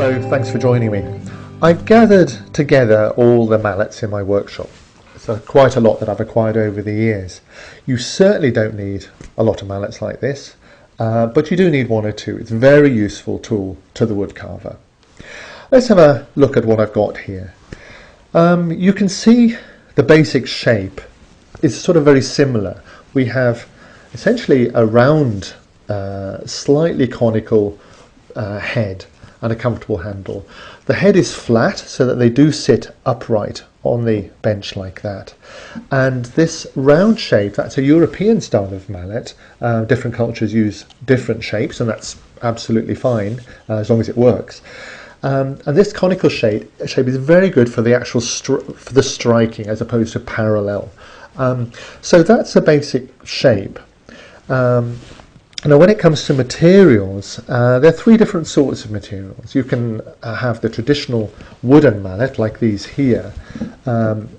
Hello, thanks for joining me. I've gathered together all the mallets in my workshop. So quite a lot that I've acquired over the years. You certainly don't need a lot of mallets like this, but you do need one or two. It's a very useful tool to the woodcarver. Let's have a look at what I've got here. You can see the basic shape is sort of very similar. We have essentially a round, slightly conical head and a comfortable handle. The head is flat so that they do sit upright on the bench like that. And this round shape, that's a European style of mallet. Different cultures use different shapes, and that's absolutely fine as long as it works. And this conical shape is very good for the actual for the striking as opposed to parallel. So that's a basic shape. Now when it comes to materials, there are three different sorts of materials. You can have the traditional wooden mallet like these here.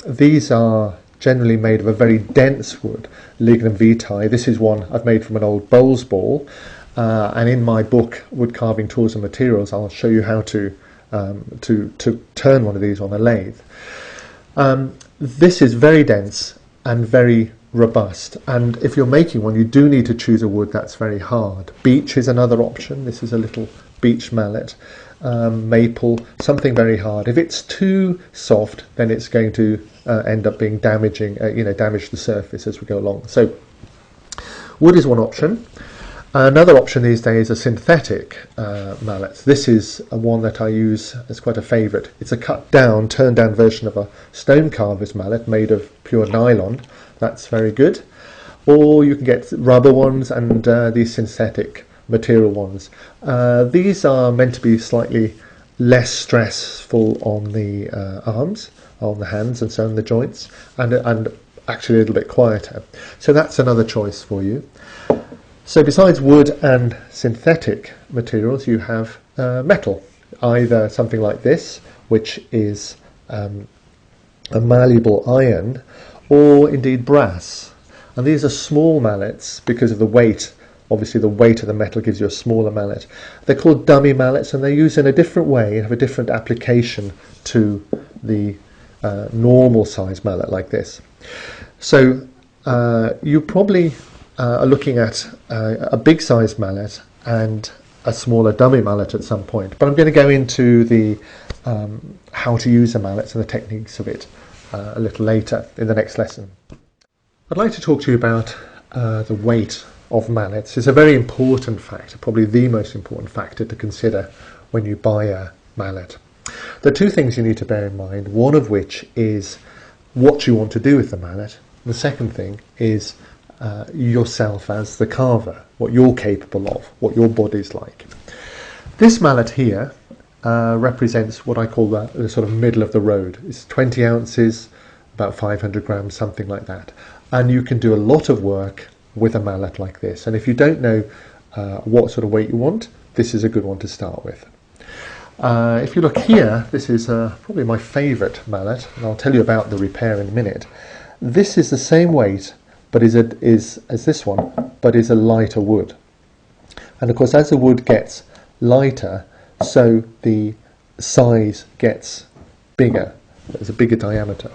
These are generally made of a very dense wood, Lignum Vitae. This is one I've made from an old bowls ball, and in my book Woodcarving Tools and Materials I'll show you how to turn one of these on a lathe. This is very dense and very robust, and if you're making one you do need to choose a wood that's very hard. Beech is another option. This is a little beech mallet. Maple, something very hard. If it's too soft then it's going to end up being damaging, damage the surface as we go along. So wood is one option. Another option these days are synthetic mallets. This is one that I use as quite a favourite. It's a cut down, turned down version of a stonecarver's mallet made of pure nylon. That's very good. Or you can get rubber ones and these synthetic material ones. These are meant to be slightly less stressful on the arms, on the hands and so on the joints, and actually a little bit quieter. So that's another choice for you. So besides wood and synthetic materials you have metal, either something like this, which is a malleable iron, or indeed brass. And these are small mallets because of the weight. Obviously the weight of the metal gives you a smaller mallet. They're called dummy mallets, and they're used in a different way, have a different application to the normal size mallet like this. So you probably are looking at a big size mallet and a smaller dummy mallet at some point, but I'm going to go into the how to use a mallet and the techniques of it a little later in the next lesson. I'd like to talk to you about the weight of mallets. It's a very important factor, probably the most important factor to consider when you buy a mallet. There are two things you need to bear in mind, one of which is what you want to do with the mallet. The second thing is yourself as the carver, what you're capable of, what your body's like. This mallet here represents what I call the sort of middle of the road. It's 20 ounces, about 500 grams, something like that. And you can do a lot of work with a mallet like this. And if you don't know what sort of weight you want, this is a good one to start with. If you look here, this is probably my favourite mallet, and I'll tell you about the repair in a minute. This is the same weight but is as this one, but is a lighter wood. And of course as the wood gets lighter, so the size gets bigger. There's a bigger diameter.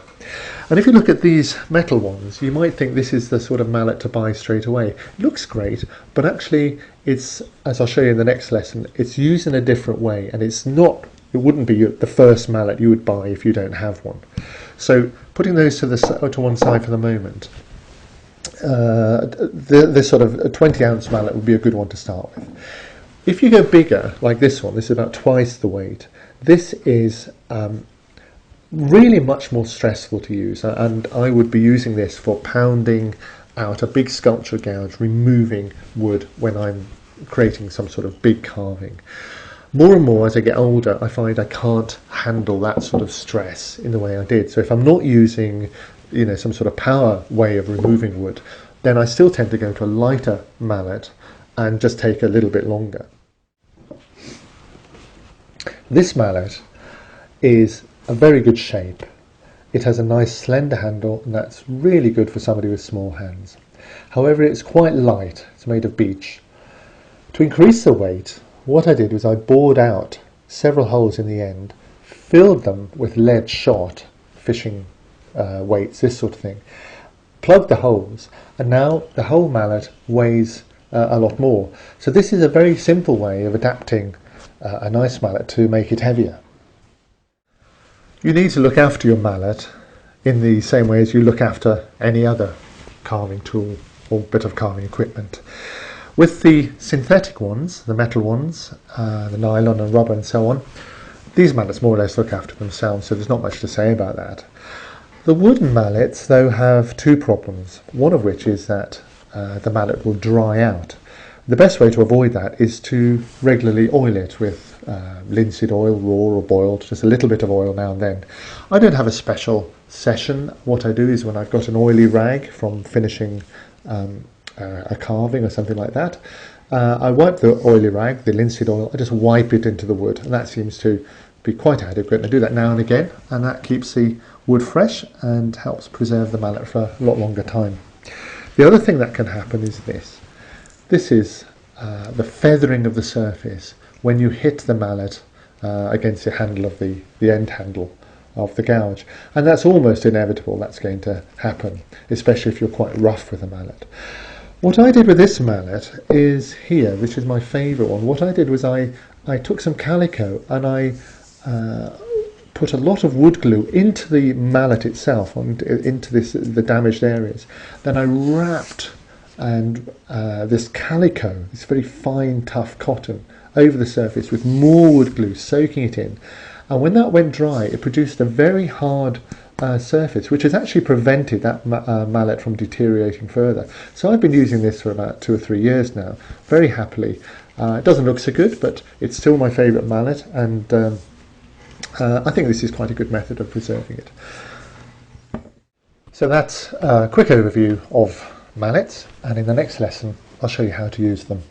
And if you look at these metal ones, you might think this is the sort of mallet to buy straight away. It looks great, but actually it's, as I'll show you in the next lesson, it's used in a different way, and it wouldn't be the first mallet you would buy if you don't have one. So putting those to one side for the moment, this sort of a 20 ounce mallet would be a good one to start with. If you go bigger, like this one, this is about twice the weight. This is really much more stressful to use, and I would be using this for pounding out a big sculpture gouge, removing wood when I'm creating some sort of big carving. More and more as I get older, I find I can't handle that sort of stress in the way I did. So if I'm not using some sort of power way of removing wood, then I still tend to go to a lighter mallet and just take a little bit longer. This mallet is a very good shape. It has a nice slender handle, and that's really good for somebody with small hands. However, it's quite light. It's made of beech. To increase the weight, what I did was I bored out several holes in the end, filled them with lead shot, fishing weights, this sort of thing, plugged the holes, and now the whole mallet weighs a lot more. So this is a very simple way of adapting a nice mallet to make it heavier. You need to look after your mallet in the same way as you look after any other carving tool or bit of carving equipment. With the synthetic ones, the metal ones, the nylon and rubber and so on, these mallets more or less look after themselves, so there's not much to say about that. The wooden mallets, though, have two problems, one of which is that the mallet will dry out. The best way to avoid that is to regularly oil it with linseed oil, raw or boiled, just a little bit of oil now and then. I don't have a special session. What I do is when I've got an oily rag from finishing a carving or something like that, I wipe the oily rag, the linseed oil, I just wipe it into the wood, and that seems to be quite adequate. I do that now and again, and that keeps the wood fresh and helps preserve the mallet for a lot longer time. The other thing that can happen is this. This is the feathering of the surface when you hit the mallet against the handle of the end handle of the gouge, and that's almost inevitable. That's going to happen, especially if you're quite rough with a mallet. What I did with this mallet is here, which is my favourite one. What I did was I took some calico and I put a lot of wood glue into the mallet itself, into the damaged areas. Then I wrapped this calico, this very fine, tough cotton, over the surface with more wood glue, soaking it in. And when that went dry, it produced a very hard surface, which has actually prevented that mallet from deteriorating further. So I've been using this for about 2 or 3 years now, very happily. It doesn't look so good, but it's still my favourite mallet, and I think this is quite a good method of preserving it. So that's a quick overview of mallets, and in the next lesson I'll show you how to use them.